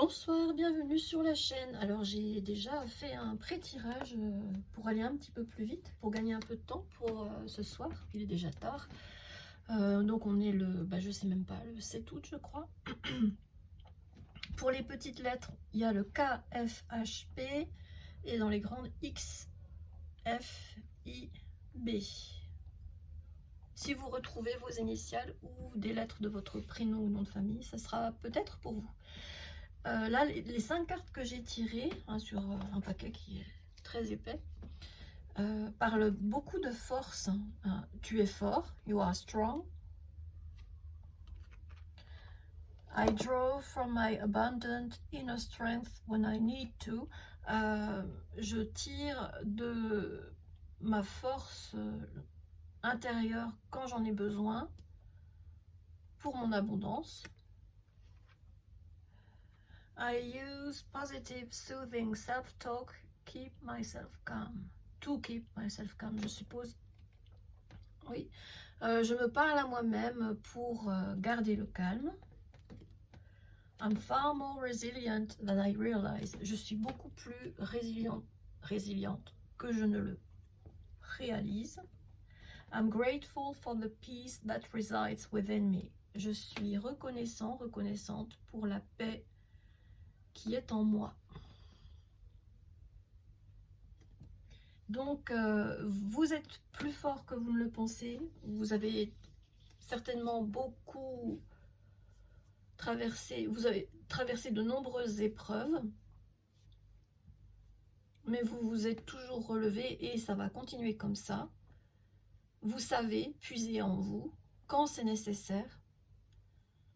Bonsoir, bienvenue sur la chaîne. Alors j'ai déjà fait un pré-tirage pour aller un petit peu plus vite, pour gagner un peu de temps pour ce soir, il est déjà tard. Donc on est je sais même pas, le 7 août je crois. Pour les petites lettres, il y a le K, F, H, P et dans les grandes X, F, I, B. Si vous retrouvez vos initiales ou des lettres de votre prénom ou nom de famille, ça sera peut-être pour vous. Là, les 5 cartes que j'ai tirées sur un paquet qui est très épais parlent beaucoup de force. Tu es fort, you are strong. I draw from my abundant inner strength when I need to. Je tire de ma force intérieure quand j'en ai besoin pour mon abondance. I use positive, soothing self-talk, keep myself calm. To keep myself calm, je suppose. Oui, je me parle à moi-même pour garder le calme. I'm far more resilient than I realize. Je suis beaucoup plus résiliente que je ne le réalise. I'm grateful for the peace that resides within me. Je suis reconnaissante pour la paix qui est en moi. Donc, vous êtes plus fort que vous ne le pensez. Vous avez certainement beaucoup traversé, vous avez traversé de nombreuses épreuves, mais vous vous êtes toujours relevé et ça va continuer comme ça. Vous savez puiser en vous quand c'est nécessaire.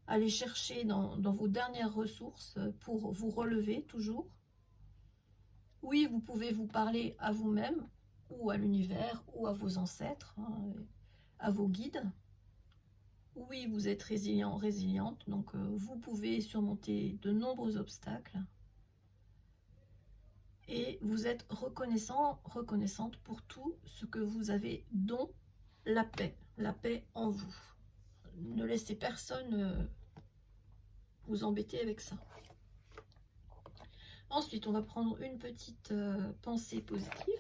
Aller chercher dans vos dernières ressources pour vous relever toujours. Oui, vous pouvez vous parler à vous-même ou à l'univers ou à vos ancêtres, à vos guides. Oui, vous êtes résilient, résiliente, donc vous pouvez surmonter de nombreux obstacles. Et vous êtes reconnaissante pour tout ce que vous avez, dont la paix en vous. Ne laissez personne vous embêter avec ça. Ensuite, on va prendre une petite pensée positive.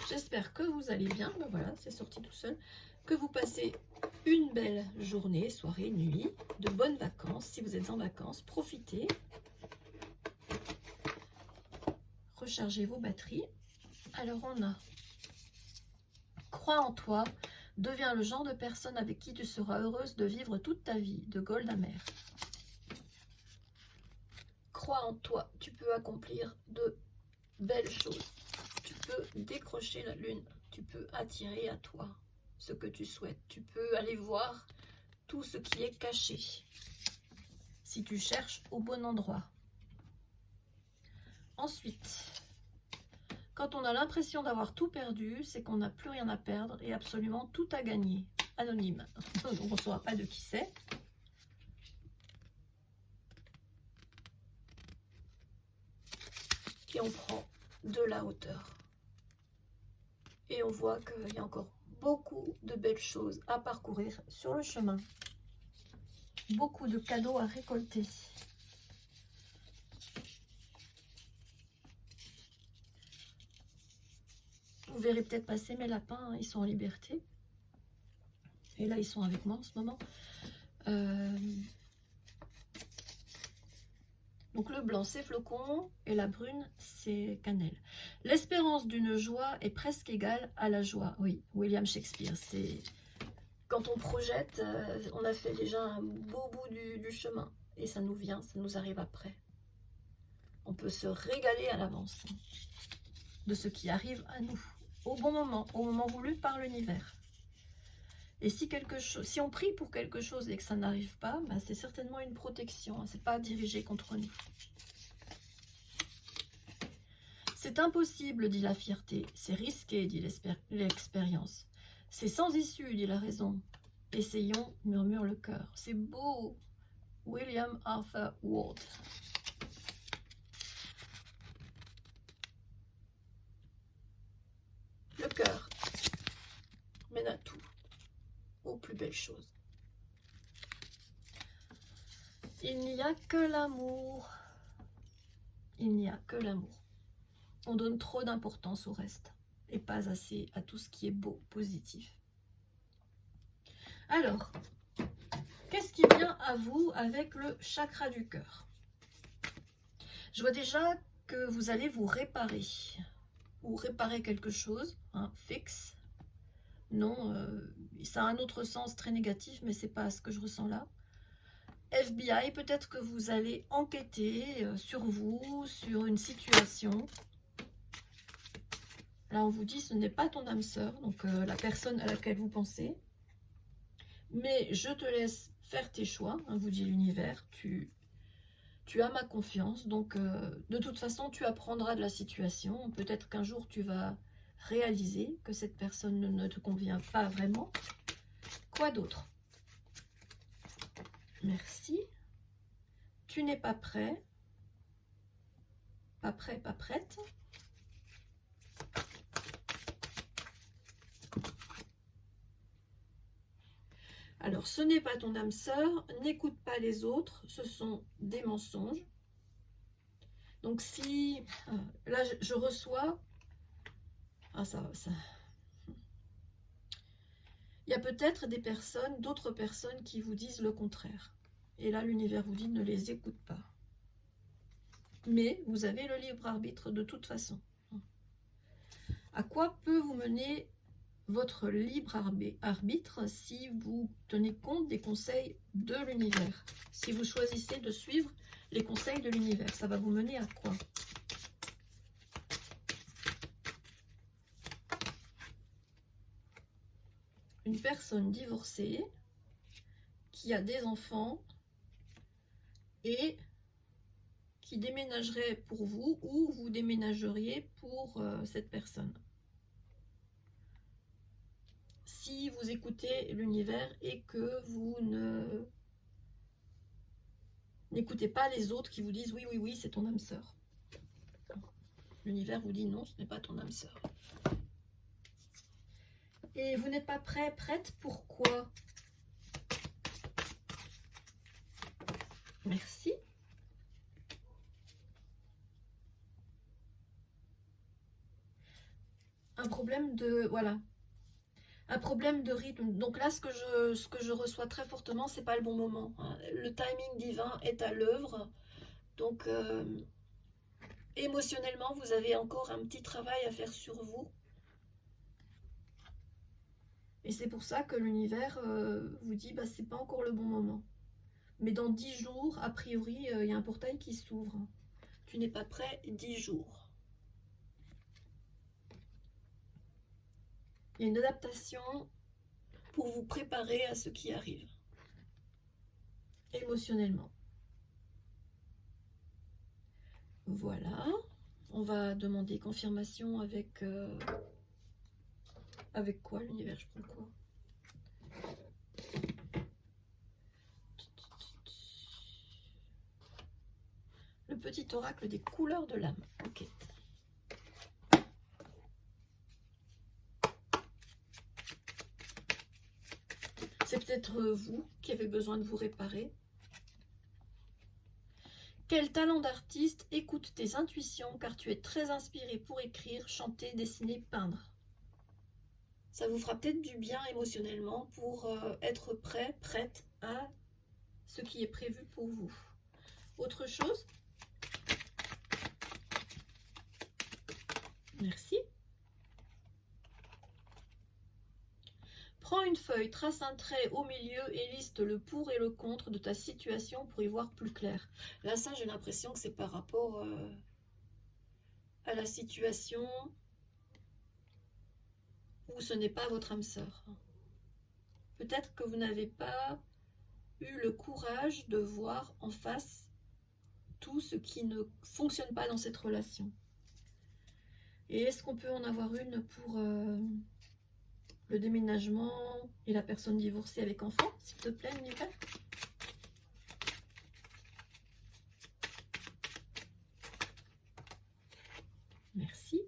J'espère que vous allez bien. Ben voilà, c'est sorti tout seul. Que vous passez une belle journée, soirée, nuit, de bonnes vacances. Si vous êtes en vacances, profitez. Rechargez vos batteries. Alors on a: crois en toi, deviens le genre de personne avec qui tu seras heureuse de vivre toute ta vie, de Golda Meir. Crois en toi, tu peux accomplir de belles choses. Tu peux décrocher la lune, tu peux attirer à toi ce que tu souhaites. Tu peux aller voir tout ce qui est caché si tu cherches au bon endroit. Ensuite, quand on a l'impression d'avoir tout perdu, c'est qu'on n'a plus rien à perdre et absolument tout à gagner. Anonyme. On ne saura pas de qui c'est. Et on prend de la hauteur. Et on voit qu'il y a encore beaucoup de belles choses à parcourir sur le chemin. Beaucoup de cadeaux à récolter. Vous verrez peut-être passer mes lapins, ils sont en liberté. Et là, ils sont avec moi en ce moment. Donc le blanc, c'est flocon et la brune, c'est cannelle. L'espérance d'une joie est presque égale à la joie. Oui, William Shakespeare. C'est quand on projette, on a fait déjà un beau bout du chemin. Et ça nous vient, ça nous arrive après. On peut se régaler à l'avance de ce qui arrive à nous, au moment voulu par l'univers. Et si on prie pour quelque chose et que ça n'arrive pas, bah c'est certainement une protection, c'est pas dirigé contre nous. C'est impossible, dit la fierté, c'est risqué, dit l'expérience. C'est sans issue, dit la raison. Essayons, murmure le cœur. C'est beau, William Arthur Ward. Le cœur mène à tout, aux plus belles choses. Il n'y a que l'amour. Il n'y a que l'amour. On donne trop d'importance au reste et pas assez à tout ce qui est beau, positif. Alors, qu'est-ce qui vient à vous avec le chakra du cœur? Je vois déjà que vous allez vous réparer ou réparer quelque chose, hein, fixe. Non, ça a un autre sens très négatif, mais c'est pas ce que je ressens là. FBI, peut-être que vous allez enquêter sur vous, sur une situation. Là, on vous dit, ce n'est pas ton âme sœur, donc la personne à laquelle vous pensez. Mais je te laisse faire tes choix, hein, vous dit l'univers. Tu as ma confiance, donc de toute façon, tu apprendras de la situation. Peut-être qu'un jour, tu vas réaliser que cette personne ne te convient pas vraiment. Quoi d'autre? Merci. Tu n'es pas prêt. Pas prêt, pas prête. Alors, ce n'est pas ton âme sœur, n'écoute pas les autres, ce sont des mensonges. Donc si, là je reçois, il y a peut-être des personnes, d'autres personnes qui vous disent le contraire. Et là l'univers vous dit ne les écoute pas. Mais vous avez le libre arbitre de toute façon. À quoi peut vous mener votre libre arbitre si vous tenez compte des conseils de l'univers? Si vous choisissez de suivre les conseils de l'univers, ça va vous mener à quoi? Une personne divorcée qui a des enfants et qui déménagerait pour vous ou vous déménageriez pour cette personne. Si vous écoutez l'univers et que vous n'écoutez pas les autres qui vous disent oui, oui, oui, c'est ton âme sœur. L'univers vous dit non, ce n'est pas ton âme sœur. Et vous n'êtes pas prêt, prête, pourquoi? Merci. Un problème de... Voilà. Un problème de rythme. Donc là, ce que je reçois très fortement, c'est pas le bon moment. Le timing divin est à l'œuvre. Donc, émotionnellement, vous avez encore un petit travail à faire sur vous. Et c'est pour ça que l'univers vous dit, bah, c'est pas encore le bon moment. Mais dans 10 jours, a priori, il y a un portail qui s'ouvre. Tu n'es pas prêt, 10 jours. Il y a une adaptation pour vous préparer à ce qui arrive. Émotionnellement. Voilà. On va demander confirmation avec... avec quoi l'univers? Je prends quoi? Le petit oracle des couleurs de l'âme. Ok. C'est peut-être vous qui avez besoin de vous réparer. Quel talent d'artiste, écoute tes intuitions car tu es très inspiré pour écrire, chanter, dessiner, peindre. Ça vous fera peut-être du bien émotionnellement pour être prêt, prête à ce qui est prévu pour vous. Autre chose? Merci. Prends une feuille, trace un trait au milieu et liste le pour et le contre de ta situation pour y voir plus clair. Là, ça, j'ai l'impression que c'est par rapport à la situation où ce n'est pas votre âme sœur. Peut-être que vous n'avez pas eu le courage de voir en face tout ce qui ne fonctionne pas dans cette relation. Et est-ce qu'on peut en avoir une pour le déménagement et la personne divorcée avec enfant, s'il te plaît, l'univers? Merci.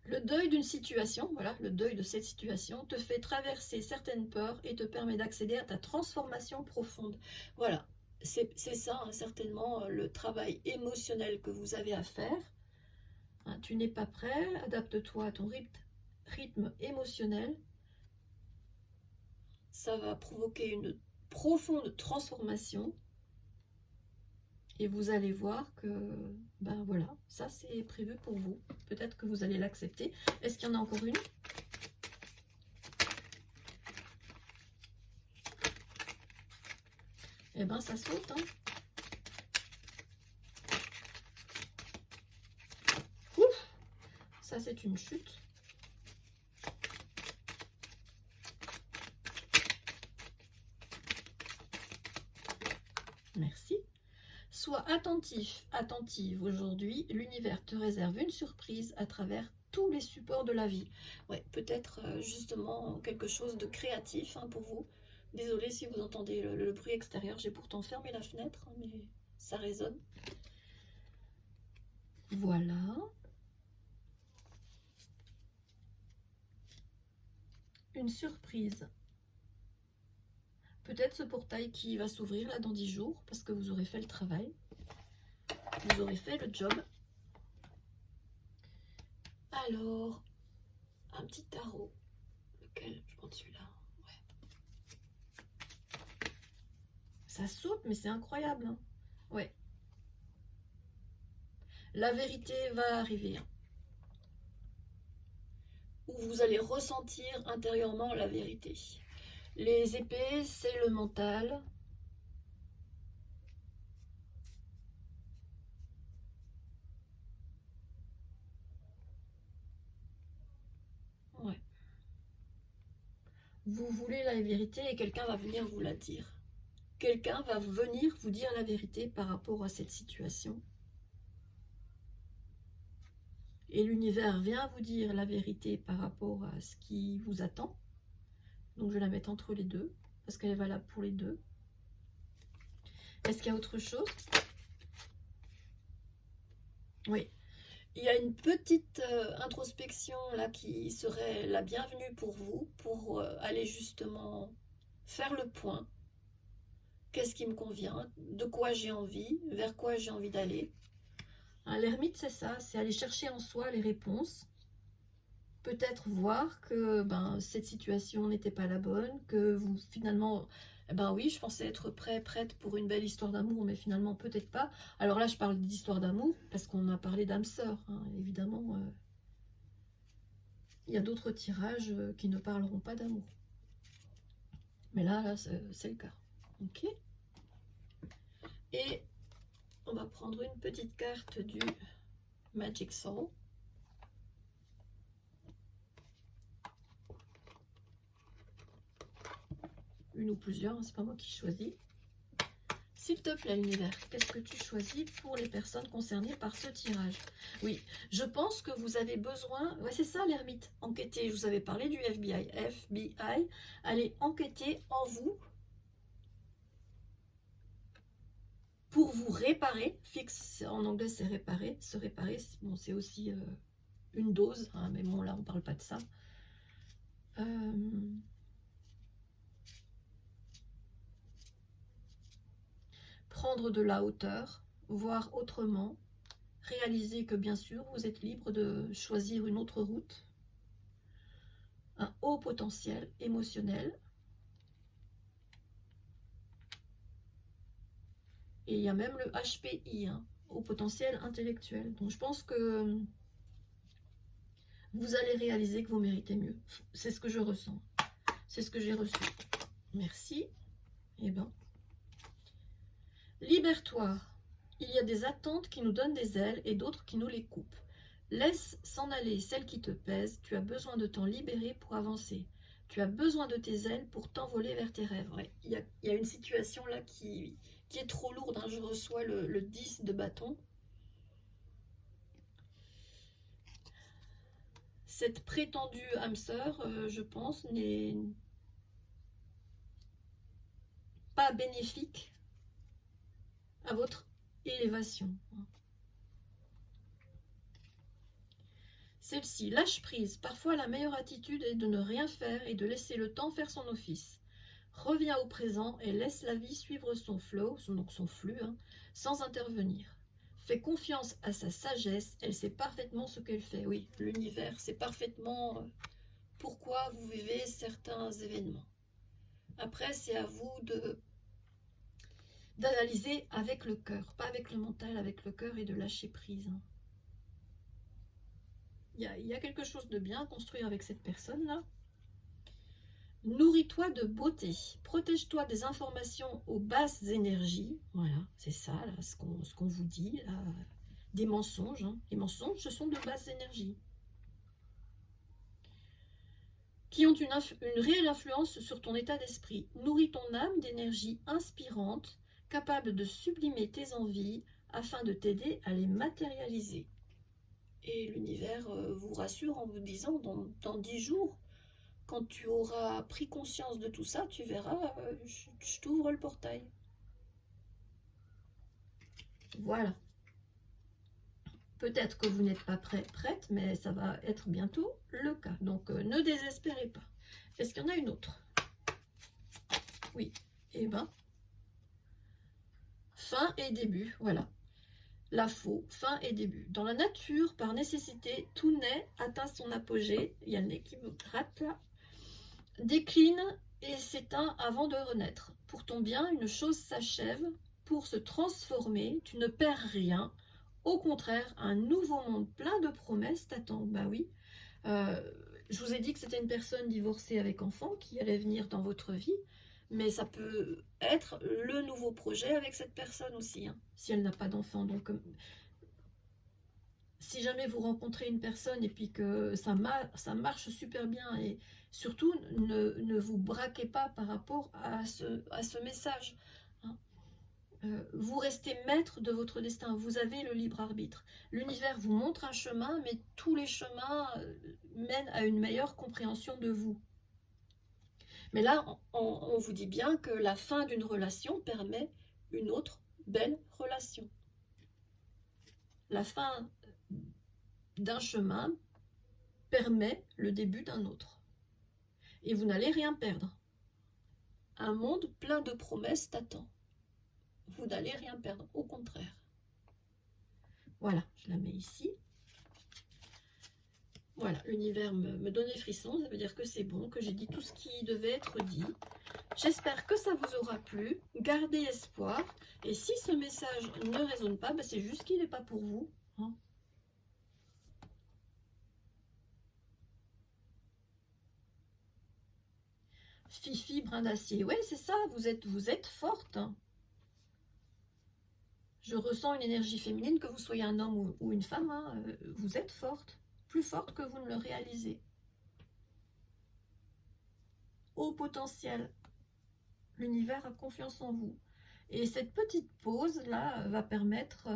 Le deuil d'une situation, voilà, le deuil de cette situation te fait traverser certaines peurs et te permet d'accéder à ta transformation profonde. Voilà, c'est ça, hein, certainement, le travail émotionnel que vous avez à faire. Hein, tu n'es pas prêt, adapte-toi à ton rythme émotionnel. Ça va provoquer une profonde transformation. Et vous allez voir que, ben voilà, ça c'est prévu pour vous. Peut-être que vous allez l'accepter. Est-ce qu'il y en a encore une? Eh ben ça saute, hein. Ouf, ça c'est une chute. Merci. Sois attentif, attentive aujourd'hui. L'univers te réserve une surprise à travers tous les supports de la vie. Ouais, peut-être justement quelque chose de créatif, hein, pour vous. Désolée si vous entendez le bruit extérieur. J'ai pourtant fermé la fenêtre, hein, mais ça résonne. Voilà. Une surprise. Peut-être ce portail qui va s'ouvrir là dans 10 jours parce que vous aurez fait le travail. Vous aurez fait le job. Alors, un petit tarot. Lequel? Je prends celui-là. Ouais. Ça saute, mais c'est incroyable, hein. Ouais. La vérité va arriver, hein. Où vous allez ressentir intérieurement la vérité. Les épées, c'est le mental. Ouais. Vous voulez la vérité et quelqu'un va venir vous la dire. Quelqu'un va venir vous dire la vérité par rapport à cette situation. Et l'univers vient vous dire la vérité par rapport à ce qui vous attend. Donc je vais la mettre entre les deux, parce qu'elle est valable pour les deux. Est-ce qu'il y a autre chose? Oui. Il y a une petite introspection là qui serait la bienvenue pour vous, pour aller justement faire le point. Qu'est-ce qui me convient? De quoi j'ai envie? Vers quoi j'ai envie d'aller? Hein, l'ermite, c'est ça, c'est aller chercher en soi les réponses. Peut-être voir que cette situation n'était pas la bonne, que vous finalement, oui, je pensais être prête pour une belle histoire d'amour, mais finalement peut-être pas. Alors là, je parle d'histoire d'amour parce qu'on a parlé d'âme sœur, hein, évidemment. Il y a d'autres tirages qui ne parleront pas d'amour. Mais là c'est le cas. Ok. Et on va prendre une petite carte du Magic Soul. Une ou plusieurs, c'est pas moi qui choisis. S'il te plaît, l'univers, qu'est-ce que tu choisis pour les personnes concernées par ce tirage? Oui, je pense que vous avez besoin... Ouais, c'est ça, l'ermite. Enquêter, je vous avais parlé du FBI. FBI, allez enquêter en vous pour vous réparer. Fixe, en anglais, c'est réparer. Se réparer, bon, c'est aussi une dose, hein, mais bon, là, on parle pas de ça. Prendre de la hauteur, voir autrement, réaliser que bien sûr vous êtes libre de choisir une autre route, un haut potentiel émotionnel, et il y a même le HPI, hein, haut potentiel intellectuel. Donc je pense que vous allez réaliser que vous méritez mieux. C'est ce que je ressens, c'est ce que j'ai reçu. Merci. Et libère-toi. Il y a des attentes qui nous donnent des ailes et d'autres qui nous les coupent. Laisse s'en aller celles qui te pèsent. Tu as besoin de t'en libérer pour avancer. Tu as besoin de tes ailes pour t'envoler vers tes rêves. Ouais, il y a une situation là qui est trop lourde, hein. Je reçois le 10 de bâton. Cette prétendue âme sœur, je pense, n'est pas bénéfique à votre élévation. Celle-ci, lâche prise. Parfois, la meilleure attitude est de ne rien faire et de laisser le temps faire son office. Reviens au présent et laisse la vie suivre son flow, donc son flux, hein, sans intervenir. Fais confiance à sa sagesse, elle sait parfaitement ce qu'elle fait. Oui, l'univers sait parfaitement pourquoi vous vivez certains événements. Après, c'est à vous d'analyser avec le cœur, pas avec le mental, avec le cœur et de lâcher prise. Il y a quelque chose de bien à construire avec cette personne-là. Nourris-toi de beauté, protège-toi des informations aux basses énergies. Voilà, c'est ça, là, ce qu'on vous dit, là. Des mensonges. Hein. Les mensonges, ce sont de basses énergies. Qui ont une réelle influence sur ton état d'esprit. Nourris ton âme d'énergie inspirante, capable de sublimer tes envies, afin de t'aider à les matérialiser. Et l'univers vous rassure en vous disant, dans 10 jours, quand tu auras pris conscience de tout ça, tu verras, je t'ouvre le portail. Voilà. Peut-être que vous n'êtes pas prête, mais ça va être bientôt le cas. Donc, ne désespérez pas. Est-ce qu'il y en a une autre? Oui. Eh bien, fin et début, voilà. La faux, fin et début. Dans la nature, par nécessité, tout naît, atteint son apogée. Il y a le nez qui me gratte là. Décline et s'éteint avant de renaître. Pour ton bien, une chose s'achève. Pour se transformer, tu ne perds rien. Au contraire, un nouveau monde plein de promesses t'attend. Bah oui. Je vous ai dit que c'était une personne divorcée avec enfant qui allait venir dans votre vie. Mais ça peut être le nouveau projet avec cette personne aussi, hein, si elle n'a pas d'enfant. Donc, si jamais vous rencontrez une personne et puis que ça marche super bien, et surtout, ne vous braquez pas par rapport à ce message. Hein. Vous restez maître de votre destin. Vous avez le libre arbitre. L'univers vous montre un chemin, mais tous les chemins mènent à une meilleure compréhension de vous. Mais là, on vous dit bien que la fin d'une relation permet une autre belle relation. La fin d'un chemin permet le début d'un autre. Et vous n'allez rien perdre. Un monde plein de promesses t'attend. Vous n'allez rien perdre, au contraire. Voilà, je la mets ici. Voilà, l'univers me donne des frissons, ça veut dire que c'est bon, que j'ai dit tout ce qui devait être dit. J'espère que ça vous aura plu. Gardez espoir. Et si ce message ne résonne pas, ben c'est juste qu'il n'est pas pour vous. Hein. Fifi, brin d'acier. Oui, c'est ça, vous êtes forte. Hein. Je ressens une énergie féminine, que vous soyez un homme ou une femme. Hein, vous êtes forte. Plus forte que vous ne le réalisez. Haut potentiel. L'univers a confiance en vous. Et cette petite pause là va permettre,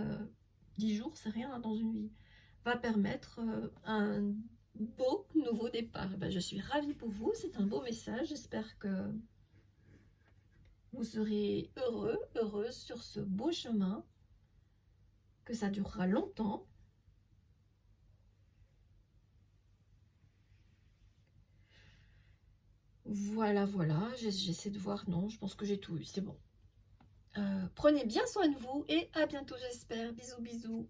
10 jours c'est rien dans une vie, va permettre un beau nouveau départ. Ben, je suis ravie pour vous, c'est un beau message. J'espère que vous serez heureux, heureuse sur ce beau chemin, que ça durera longtemps. Voilà, j'essaie de voir. Non, je pense que j'ai tout eu, c'est bon. Prenez bien soin de vous et à bientôt, j'espère. Bisous, bisous.